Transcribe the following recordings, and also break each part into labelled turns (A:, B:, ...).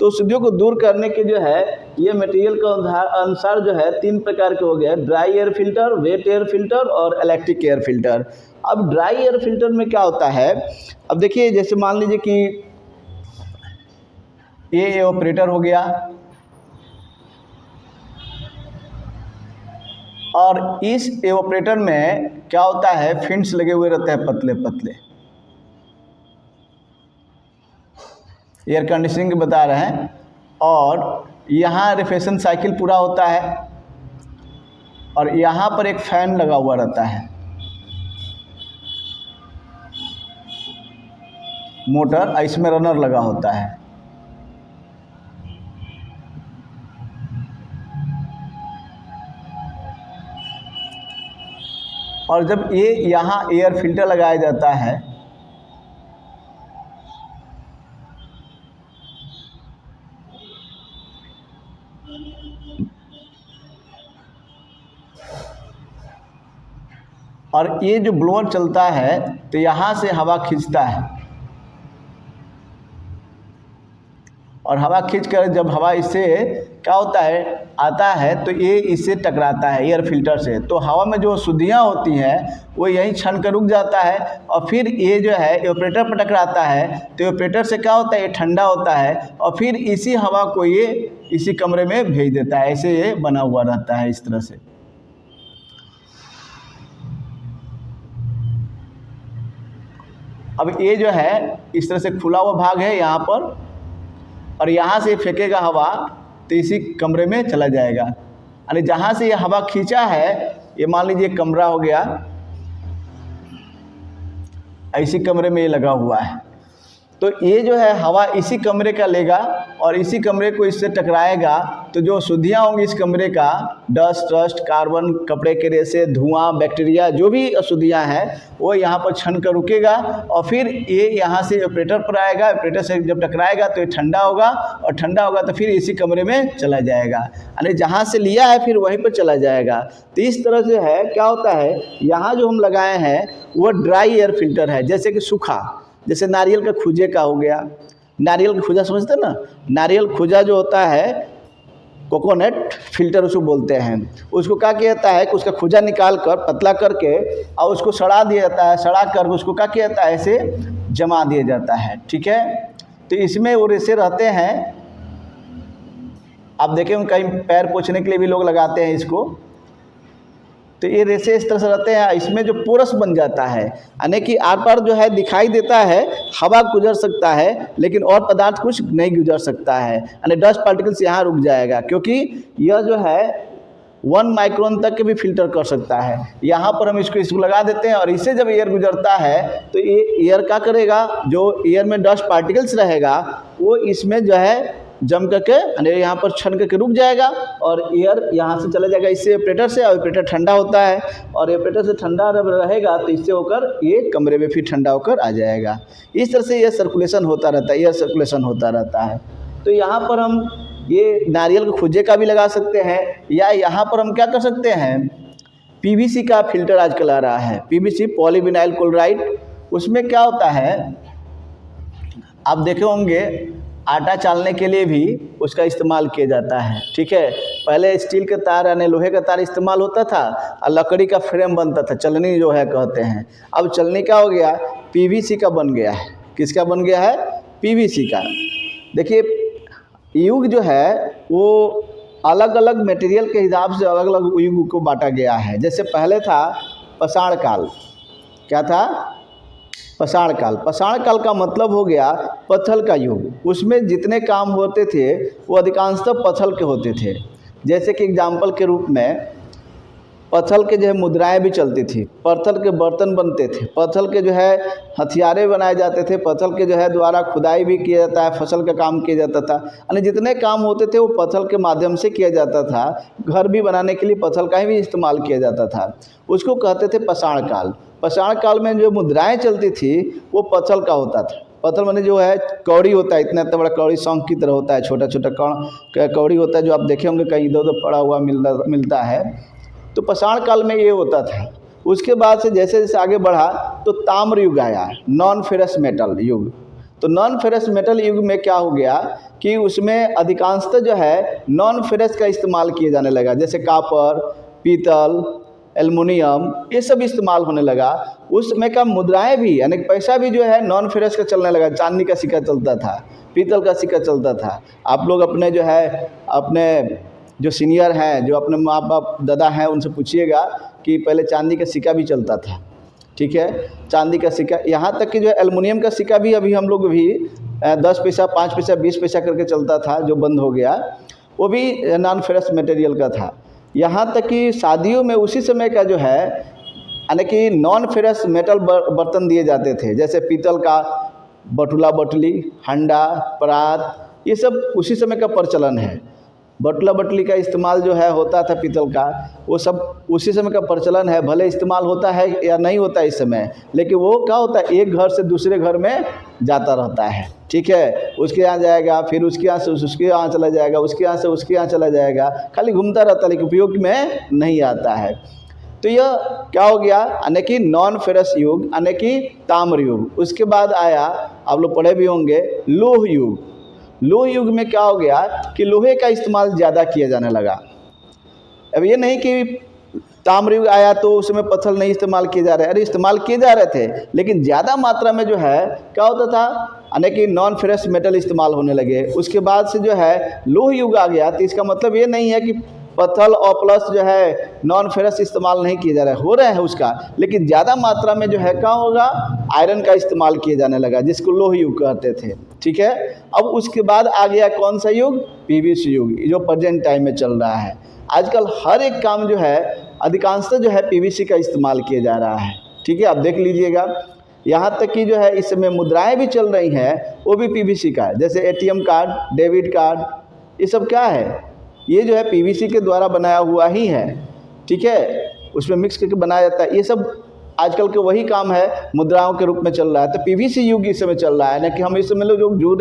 A: तो अशुद्धियों को दूर करने के जो है ये मटेरियल के अनुसार जो है 3 प्रकार के हो गए, dry air filter, wet air filter और इलेक्ट्रिक एयर फिल्टर। अब ड्राई एयर फिल्टर में क्या होता है, अब देखिए जैसे मान लीजिए कि ये एवापोरेटर हो गया और इस एवापोरेटर में क्या होता है, फिन्स लगे हुए रहते हैं पतले पतले, एयर कंडीशनिंग बता रहे हैं। और यहाँ रिफ्रेशन साइकिल पूरा होता है और यहाँ पर एक फैन लगा हुआ रहता है, मोटर, इसमें रनर लगा होता है। और जब ये यहाँ एयर फिल्टर लगाया जाता है और ये जो ब्लोअर चलता है तो यहाँ से हवा खींचता है और हवा खींचकर जब हवा इससे क्या होता है आता है तो ये इससे टकराता है एयर फिल्टर से, तो हवा में जो अशुद्धियाँ होती हैं वो यहीं छन कर रुक जाता है और फिर ये जो है एवापोरेटर पर टकराता है। तो एवापोरेटर से क्या होता है, ये ठंडा होता है और फिर इसी हवा को ये इसी कमरे में भेज देता है। ऐसे ये बना हुआ रहता है इस तरह से। अब ये जो है इस तरह से खुला हुआ भाग है यहाँ पर और यहाँ से फेंकेगा हवा तो इसी कमरे में चला जाएगा। यानी जहाँ से ये हवा खींचा है, ये मान लीजिए कमरा हो गया, इसी कमरे में ये लगा हुआ है, तो ये जो है हवा इसी कमरे का लेगा और इसी कमरे को इससे टकराएगा। तो जो अशुद्धियाँ होंगी इस कमरे का, डस्ट, कार्बन, कपड़े के रेशे, धुआं, बैक्टीरिया, जो भी अशुद्धियाँ हैं वो यहाँ पर छन कर रुकेगा और फिर ये यहाँ से ऑपरेटर पर आएगा। ऑपरेटर से जब टकराएगा तो ये ठंडा होगा और ठंडा होगा तो फिर इसी कमरे में चला जाएगा, यानी जहाँ से लिया है फिर वहीं पर चला जाएगा। तो इस तरह से है, क्या होता है यहाँ जो हम लगाए हैं वो ड्राई एयर फिल्टर है, जैसे कि सूखा, जैसे नारियल का खूजे का हो गया। नारियल का खूजा समझते हैं ना, नारियल खूजा जो होता है कोकोनट फिल्टर उसको बोलते हैं। उसको क्या किया जाता है कि उसका खूजा निकाल कर पतला करके और उसको सड़ा दिया जाता है, सड़ा कर उसको क्या किया जाता है ऐसे जमा दिया जाता है, ठीक है। तो इसमें वो रेशे रहते हैं, आप देखें कहीं पैर पोंछने के लिए भी लोग लगाते हैं इसको, तो ये रेशे इस तरह से रहते हैं। इसमें जो पोरस बन जाता है, यानी कि आर पार जो है दिखाई देता है, हवा गुजर सकता है लेकिन और पदार्थ कुछ नहीं गुजर सकता है, यानी डस्ट पार्टिकल्स यहाँ रुक जाएगा, क्योंकि यह जो है 1 माइक्रोन तक के भी फिल्टर कर सकता है। यहाँ पर हम इसको लगा देते हैं और इससे जब एयर गुजरता है तो ये एयर क्या करेगा, जो एयर में डस्ट पार्टिकल्स रहेगा वो इसमें जो है जम करके यानी यहाँ पर छन करके रुक जाएगा और एयर यहाँ से चला जाएगा इससे ऑपरेटर से, और ऑपरेटर ठंडा होता है और ऑपरेटर से ठंडा रहेगा तो इससे होकर ये कमरे में फिर ठंडा होकर आ जाएगा। इस तरह से ये सर्कुलेशन होता रहता है, एयर सर्कुलेशन होता रहता है। तो यहाँ पर हम ये नारियल के खूजे का भी लगा सकते हैं, या यहाँ पर हम क्या कर सकते हैं, PVC का फिल्टर आजकल आ रहा है, PVC पॉलीविनाइल क्लोराइड। उसमें क्या होता है आप देखे होंगे, आटा चालने के लिए भी उसका इस्तेमाल किया जाता है, ठीक है। पहले स्टील के तार यानी लोहे का तार इस्तेमाल होता था और लकड़ी का फ्रेम बनता था, चलनी जो है कहते हैं। अब चलनी का हो गया, PVC का बन गया है। किसका बन गया है, PVC का। देखिए युग जो है वो अलग अलग मटेरियल के हिसाब से अलग अलग युग को बांटा गया है। जैसे पहले था पाषाण काल, क्या था, पाषाण काल। पाषाण काल का मतलब हो गया पत्थर का युग। उसमें जितने काम होते थे वो अधिकांशतः पत्थर के होते थे। जैसे कि एग्जाम्पल के रूप में पत्थर के जो है मुद्राएं भी चलती थी, पत्थर के बर्तन बनते थे, पत्थर के जो है हथियारे बनाए जाते थे, पत्थर के जो है द्वारा खुदाई भी किया जाता है, फसल का काम किया जाता था, यानी जितने काम होते थे वो पत्थर के माध्यम से किया जाता था। घर भी बनाने के लिए पत्थर का ही भी इस्तेमाल किया जाता था। उसको कहते थे पाषाण काल। पाषाण काल में जो मुद्राएं चलती थी वो पत्थर का होता था। पत्थर माने जो है कौड़ी होता है, इतना बड़ा कौड़ी शंख की तरह होता है, छोटा छोटा कौड़ी होता है जो आप देखे होंगे कहीं इधर उधर पड़ा हुआ मिलता है। तो पाषाण काल में ये होता था। उसके बाद से जैसे जैसे आगे बढ़ा तो ताम्र युग आया, नॉन फेरस मेटल युग। तो नॉन फेरस मेटल युग में क्या हो गया कि उसमें अधिकांशतः जो है नॉन फेरस का इस्तेमाल किया जाने लगा, जैसे कापर, पीतल, एल्युमिनियम, ये सब इस्तेमाल होने लगा। उस समय का मुद्राएं भी यानी पैसा भी जो है नॉन फेरस का चलने लगा। चांदी का सिक्का चलता था, पीतल का सिक्का चलता था। आप लोग अपने जो है अपने जो सीनियर हैं, जो अपने माँ बाप दादा हैं, उनसे पूछिएगा कि पहले चांदी का सिक्का भी चलता था, ठीक है, चांदी का सिक्का। यहाँ तक कि जो एल्युमिनियम का सिक्का भी अभी हम लोग भी 10 पैसा, 5 पैसा, 20 पैसा करके चलता था, जो बंद हो गया, वो भी नॉन फेरस मटेरियल का था। यहाँ तक कि शादियों में उसी समय का जो है यानी कि नॉन फेरस मेटल बर्तन दिए जाते थे, जैसे पीतल का बटुला बटली, हंडा, परात, ये सब उसी समय का प्रचलन है। बटुला बटली का इस्तेमाल जो है होता था पीतल का, वो सब उसी समय का प्रचलन है। भले इस्तेमाल होता है या नहीं होता इस समय, लेकिन वो क्या होता है, एक घर से दूसरे घर में जाता रहता है, ठीक है। उसके यहाँ जाएगा, फिर उसके यहाँ से उसके यहाँ चला जाएगा, उसके यहाँ से उसके यहाँ चला जाएगा, खाली घूमता रहता है, लेकिन उपयोग में नहीं आता है। तो यह क्या हो गया, यानी कि नॉन फेरस युग, यानी कि ताम्र युग। उसके बाद आया, आप लोग पढ़े भी होंगे, लोह युग। लोह युग में क्या हो गया कि लोहे का इस्तेमाल ज़्यादा किया जाने लगा। अब ये नहीं कि ताम्र युग आया तो उसमें पत्थर नहीं इस्तेमाल किए जा रहे, अरे इस्तेमाल किए जा रहे थे, लेकिन ज़्यादा मात्रा में जो है क्या होता था, यानी कि नॉन फेरस मेटल इस्तेमाल होने लगे। उसके बाद से जो है लोह युग आ गया। तो इसका मतलब ये नहीं है कि पत्थर और प्लस जो है नॉन फेरस इस्तेमाल नहीं किया जा रहा है, हो रहा है उसका, लेकिन ज़्यादा मात्रा में जो है क्या होगा, आयरन का इस्तेमाल किया जाने लगा, जिसको लोह युग कहते थे, ठीक है। अब उसके बाद आ गया कौन सा युग, पीवीसी युग, जो प्रेजेंट टाइम में चल रहा है। आजकल हर एक काम जो है अधिकांशतः जो है पीवीसी का इस्तेमाल किया जा रहा है, ठीक है। आप देख लीजिएगा, यहाँ तक कि जो है इस समय मुद्राएं भी चल रही हैं, वो भी पीवीसी का है, जैसे एटीएम कार्ड, डेबिट कार्ड, ये सब क्या है, ये जो है पीवीसी के द्वारा बनाया हुआ ही है, ठीक है। उसमें मिक्स करके बनाया जाता है। ये सब आजकल के वही काम है, मुद्राओं के रूप में चल रहा है। तो पीवीसी युग इस समय चल रहा है ना, कि हम इस समय लोग जो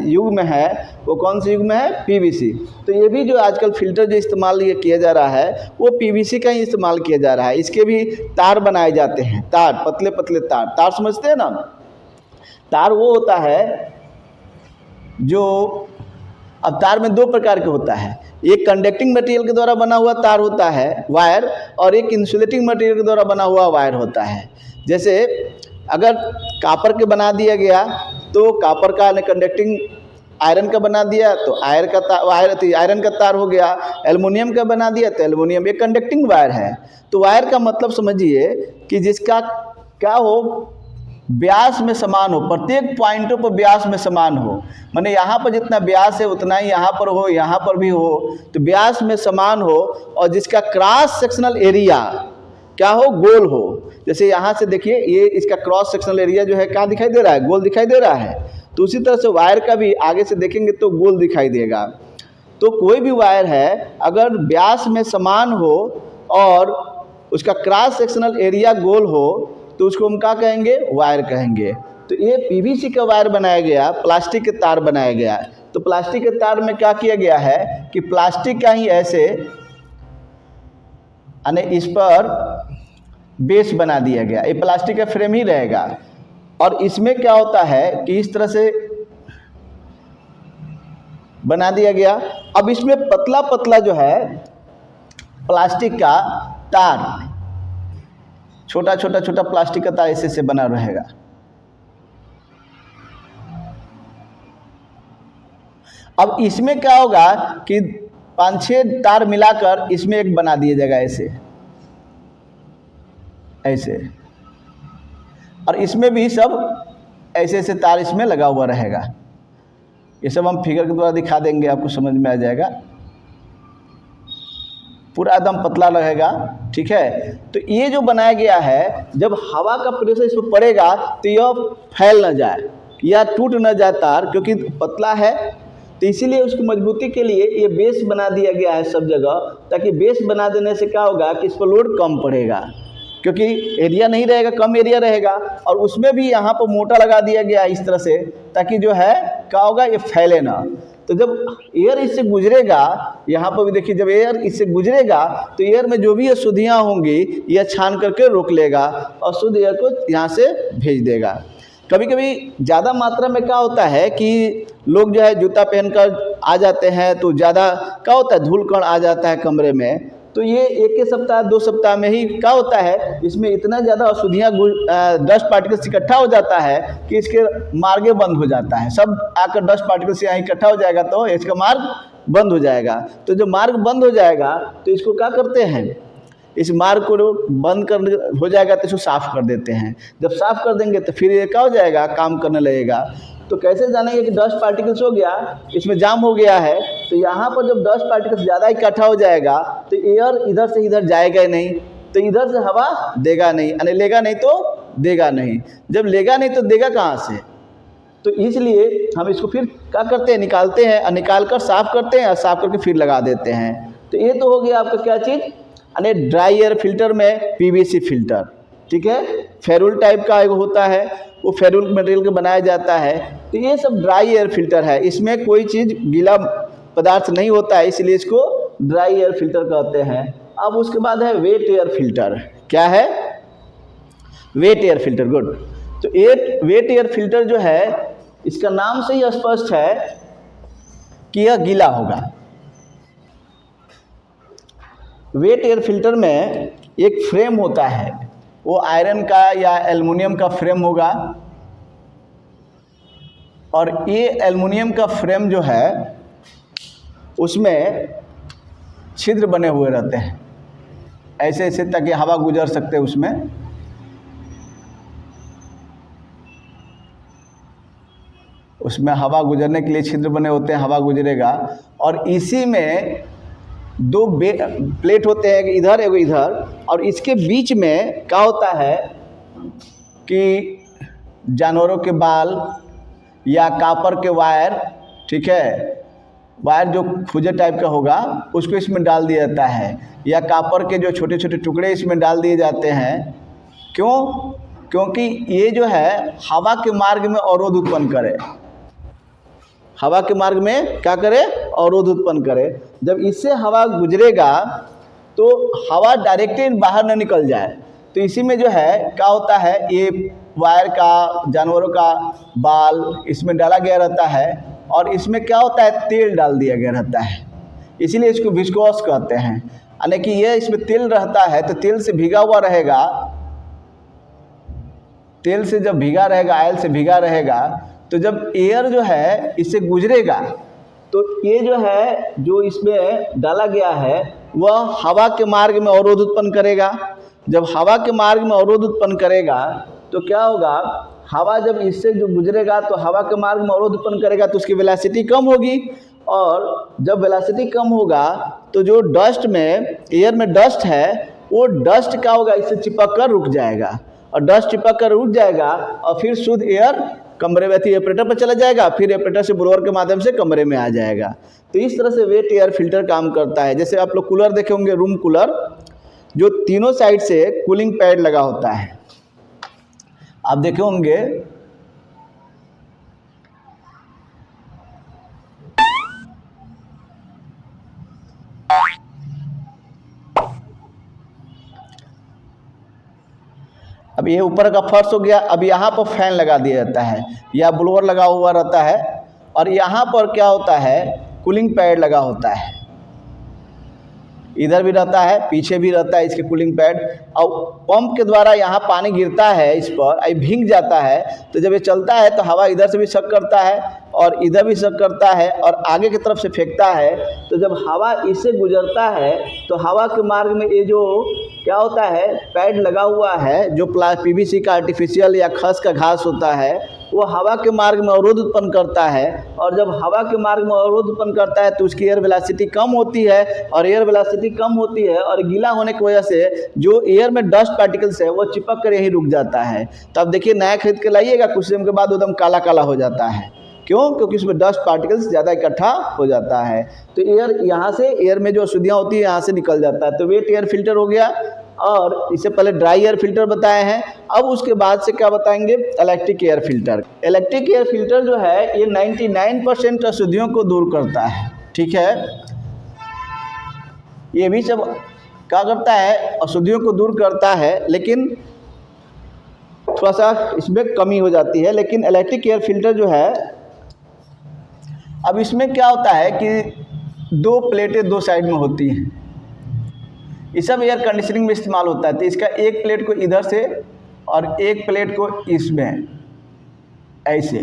A: युग में है वो कौन से युग में है, पीवीसी। तो ये भी जो आजकल फिल्टर जो इस्तेमाल ये किया जा रहा है, वो पीवीसी का ही इस्तेमाल किया जा रहा है। इसके भी तार बनाए जाते हैं, तार, पतले पतले तार, तार समझते हैं ना। तार वो होता है जो, अब तार में दो प्रकार के होता है, एक कंडक्टिंग मटेरियल के द्वारा बना हुआ तार होता है वायर, और एक इंसुलेटिंग मटेरियल के द्वारा बना हुआ वायर होता है। जैसे अगर कापर के बना दिया गया तो कापर का कंडक्टिंग, आयरन का बना दिया तो आयरन का तार हो गया, एल्युमिनियम का बना दिया तो एल्युमिनियम, ये कंडक्टिंग वायर है। तो वायर का मतलब समझिए कि जिसका क्या हो, व्यास में समान हो, प्रत्येक पॉइंटों पर व्यास में समान हो, माने यहाँ पर जितना व्यास है उतना ही यहाँ पर हो, यहाँ पर भी हो, तो व्यास में समान हो, और जिसका क्रॉस सेक्शनल एरिया क्या हो, गोल हो। जैसे यहाँ से देखिए, ये इसका क्रॉस सेक्शनल एरिया जो है क्या दिखाई दे रहा है, गोल दिखाई दे रहा है। तो उसी तरह से वायर का भी आगे से देखेंगे तो गोल दिखाई देगा। तो कोई भी वायर है अगर व्यास में समान हो और उसका क्रॉस सेक्शनल एरिया गोल हो, तो उसको हम क्या कहेंगे, वायर कहेंगे। तो ये पीवीसी का वायर बनाया गया, प्लास्टिक के तार बनाया गया। तो प्लास्टिक के तार में क्या किया गया है कि प्लास्टिक का ही ऐसे यानी इस पर बेस बना दिया गया, ये प्लास्टिक का फ्रेम ही रहेगा। और इसमें क्या होता है कि इस तरह से बना दिया गया। अब इसमें पतला पतला जो है प्लास्टिक का तार, छोटा छोटा छोटा प्लास्टिक का तार ऐसे से बना रहेगा। अब इसमें क्या होगा कि 5-6 तार मिलाकर इसमें एक बना दिया जाएगा, ऐसे ऐसे, और इसमें भी सब ऐसे ऐसे तार इसमें लगा हुआ रहेगा। ये सब हम फिगर के द्वारा दिखा देंगे, आपको समझ में आ जाएगा। पूरा एकदम पतला रहेगा, ठीक है। तो ये जो बनाया गया है, जब हवा का प्रेशर इस पर पड़ेगा तो यह फैल न जाए या टूट न जाए तार, क्योंकि पतला है। तो इसीलिए उसकी मजबूती के लिए ये बेस बना दिया गया है सब जगह, ताकि बेस बना देने से क्या होगा कि इस पर लोड कम पड़ेगा, क्योंकि एरिया नहीं रहेगा, कम एरिया रहेगा। और उसमें भी यहाँ पर मोटा लगा दिया गया है इस तरह से, ताकि जो है क्या होगा, ये फैले ना। तो जब एयर इससे गुजरेगा, यहाँ पर भी देखिए, जब एयर इससे गुजरेगा तो एयर में जो भी अशुद्धियाँ होंगी यह छान करके रोक लेगा और शुद्ध एयर को यहाँ से भेज देगा। कभी कभी ज़्यादा मात्रा में क्या होता है कि लोग जो है जूता पहनकर आ जाते हैं तो ज़्यादा क्या होता है, धूल कण आ जाता है कमरे में। तो ये एक ही सप्ताह 2 सप्ताह में ही क्या होता है, इसमें इतना ज़्यादा अशुद्धियाँ डस्ट पार्टिकल्स इकट्ठा हो जाता है कि इसके मार्गे बंद हो जाता है। सब आकर डस्ट पार्टिकल्स यहाँ इकट्ठा हो जाएगा तो इसका मार्ग बंद हो जाएगा। तो जब मार्ग बंद हो जाएगा तो इसको क्या करते हैं, इस मार्ग को बंद कर हो जाएगा तो इसको साफ़ कर देते हैं। जब साफ़ कर देंगे तो फिर ये क्या हो जाएगा, काम करने लगेगा। तो कैसे जानेंगे कि डस्ट पार्टिकल्स हो गया, इसमें जाम हो गया है। तो यहाँ पर जब डस्ट पार्टिकल्स ज़्यादा इकट्ठा हो जाएगा तो एयर इधर से इधर जाएगा ही नहीं, तो इधर से हवा देगा नहीं, यानी लेगा नहीं तो देगा नहीं। जब लेगा नहीं तो देगा कहाँ से, तो इसलिए हम इसको फिर क्या करते हैं, निकालते हैं और निकाल कर साफ़ करते हैं और साफ़ करके फिर लगा देते हैं। तो ये तो हो गया आपका क्या चीज़, यानी ड्राई एयर फिल्टर में पीवीसी फिल्टर, ठीक है। फेरुल टाइप का एक होता है, वो फेरुल मटेरियल का बनाया जाता है। तो ये सब ड्राई एयर फिल्टर है, इसमें कोई चीज़ गीला पदार्थ नहीं होता है, इसलिए इसको ड्राई एयर फिल्टर कहते हैं। अब उसके बाद है वेट एयर फिल्टर। क्या है, वेट एयर फिल्टर, गुड। तो वेट एयर फिल्टर जो है, इसका नाम से ही स्पष्ट है कि यह गीला होगा। वेट एयर फिल्टर में एक फ्रेम होता है, वो आयरन का या एल्युमिनियम का फ्रेम होगा, और ये एल्युमिनियम का फ्रेम जो है उसमें छिद्र बने हुए रहते हैं ऐसे ऐसे, ताकि हवा गुजर सकते उसमें हवा गुजरने के लिए छिद्र बने होते हैं, हवा गुजरेगा। और इसी में 2 प्लेट होते हैं, एक इधर एक इधर, और इसके बीच में क्या होता है कि जानवरों के बाल या कॉपर के वायर, ठीक है, वायर जो फुजे टाइप का होगा उसको इसमें डाल दिया जाता है, या कॉपर के जो छोटे छोटे टुकड़े इसमें डाल दिए जाते हैं। क्यों, क्योंकि ये जो है हवा के मार्ग में अवरोध उत्पन्न करे, हवा के मार्ग में क्या करे, अवरोध उत्पन्न करे। जब इससे हवा गुजरेगा तो हवा डायरेक्टली बाहर न निकल जाए, तो इसी में जो है क्या होता है, ये वायर का, जानवरों का बाल इसमें डाला गया रहता है, और इसमें क्या होता है, तेल डाल दिया गया रहता है, इसीलिए इसको विस्कोस कहते हैं। यानी कि ये इसमें तेल रहता है, तो तेल से भीगा हुआ रहेगा, तेल से जब भीगा रहेगा, ऑयल से भीगा रहेगा, तो जब एयर जो है इससे गुजरेगा तो ये जो है, जो इसमें डाला गया है, वह हवा के मार्ग में अवरोध उत्पन्न करेगा। जब हवा के मार्ग में अवरोध उत्पन्न करेगा तो क्या होगा, हवा जब इससे जो गुजरेगा तो हवा के मार्ग में अवरोध उत्पन्न करेगा, तो उसकी वेलोसिटी कम होगी, और जब वेलोसिटी कम होगा तो जो डस्ट में, एयर में डस्ट है, वो डस्ट क्या होगा, इससे चिपक कर रुक जाएगा, और डस्ट चिपक कर रुक जाएगा, और फिर शुद्ध एयर कमरे में थी एपरेटर पर चला जाएगा, फिर एपरेटर से ब्लोअर के माध्यम से कमरे में आ जाएगा। तो इस तरह से वेट एयर फिल्टर काम करता है। जैसे आप लोग कूलर देखे होंगे, रूम कूलर, जो तीनों साइड से कूलिंग पैड लगा होता है, आप देखे होंगे। अब ये ऊपर का फर्श हो गया, अब यहाँ पर फैन लगा दिया जाता है या ब्लोअर लगा हुआ रहता है, और यहाँ पर क्या होता है, कूलिंग पैड लगा होता है, इधर भी रहता है, पीछे भी रहता है इसके कूलिंग पैड, और पंप के द्वारा यहाँ पानी गिरता है इस पर, ये भीग जाता है, तो जब ये चलता है तो हवा इधर से भी सक करता है और इधर भी सक करता है और आगे की तरफ से फेंकता है। तो जब हवा इससे गुजरता है तो हवा के मार्ग में ये जो क्या होता है, पैड लगा हुआ है, जो पीवीसी का आर्टिफिशियल या खस का घास होता है, वो हवा के मार्ग में अवरोध उत्पन्न करता है, और जब हवा के मार्ग में अवरोध उत्पन्न करता है तो उसकी एयर वेलोसिटी कम होती है, और एयर वेलोसिटी कम होती है और गीला होने की वजह से जो एयर में डस्ट पार्टिकल्स है वो चिपक कर यहीं रुक जाता है। तो अब देखिए, नया खरीद के लाइएगा, कुछ दिन के बाद एकदम काला काला हो जाता है। क्यों? क्योंकि उसमें डस्ट पार्टिकल्स ज़्यादा इकट्ठा हो जाता है। तो एयर यहाँ से, एयर में जो अशुद्धियाँ होती है यहाँ से निकल जाता है। तो वेट एयर फिल्टर हो गया, और इससे पहले ड्राई एयर फिल्टर बताए हैं। अब उसके बाद से क्या बताएंगे, electric air filter. Electric air filter जो है ये 99% अशुद्धियों को दूर करता है, ठीक है। ये भी सब क्या करता है, अशुद्धियों को दूर करता है, लेकिन थोड़ा सा इसमें कमी हो जाती है। लेकिन इलेक्ट्रिक एयर फिल्टर जो है, अब इसमें क्या होता है कि 2 प्लेटें 2 साइड में होती हैं। ये सब एयर कंडीशनिंग में इस्तेमाल होता है। तो इसका एक प्लेट को इधर से और एक प्लेट को इसमें ऐसे,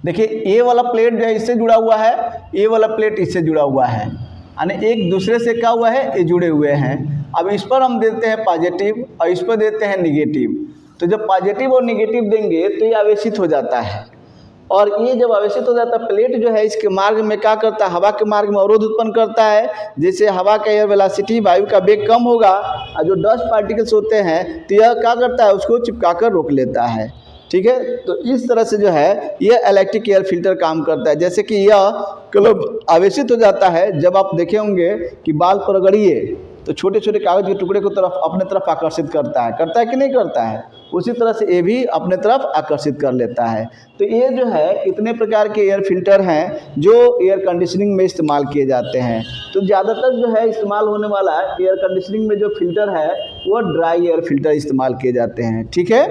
A: देखिए ये वाला प्लेट जो है इससे जुड़ा हुआ है, ये वाला प्लेट इससे जुड़ा हुआ है, यानी एक दूसरे से क्या हुआ है, ये जुड़े हुए हैं। अब इस पर हम देते हैं पॉजिटिव और इस पर देते हैं निगेटिव। तो जब पॉजिटिव और निगेटिव देंगे तो ये आवेशित हो जाता है, और ये जब आवेशित हो जाता है, प्लेट जो है इसके मार्ग में क्या करता है, हवा के मार्ग में अवरोध उत्पन्न करता है। जैसे हवा का एयर वेलोसिटी, वायु का वेग कम होगा और जो डस्ट पार्टिकल्स होते हैं तो यह क्या करता है, उसको चिपका कर रोक लेता है। ठीक है, तो इस तरह से जो है ये इलेक्ट्रिक एयर फिल्टर काम करता है। जैसे कि यह क्लब आवेशित हो जाता है, जब आप देखे होंगे कि बाल पर रगड़िए तो छोटे छोटे कागज के टुकड़े को तरफ अपने तरफ आकर्षित करता है कि नहीं करता है, उसी तरह से ये भी अपने तरफ आकर्षित कर लेता है। तो ये जो है इतने प्रकार के एयर फिल्टर हैं जो एयर कंडीशनिंग में इस्तेमाल किए जाते हैं। तो ज़्यादातर जो है इस्तेमाल होने वाला एयर कंडीशनिंग में जो फिल्टर है वो ड्राई एयर फिल्टर इस्तेमाल किए जाते हैं। ठीक है।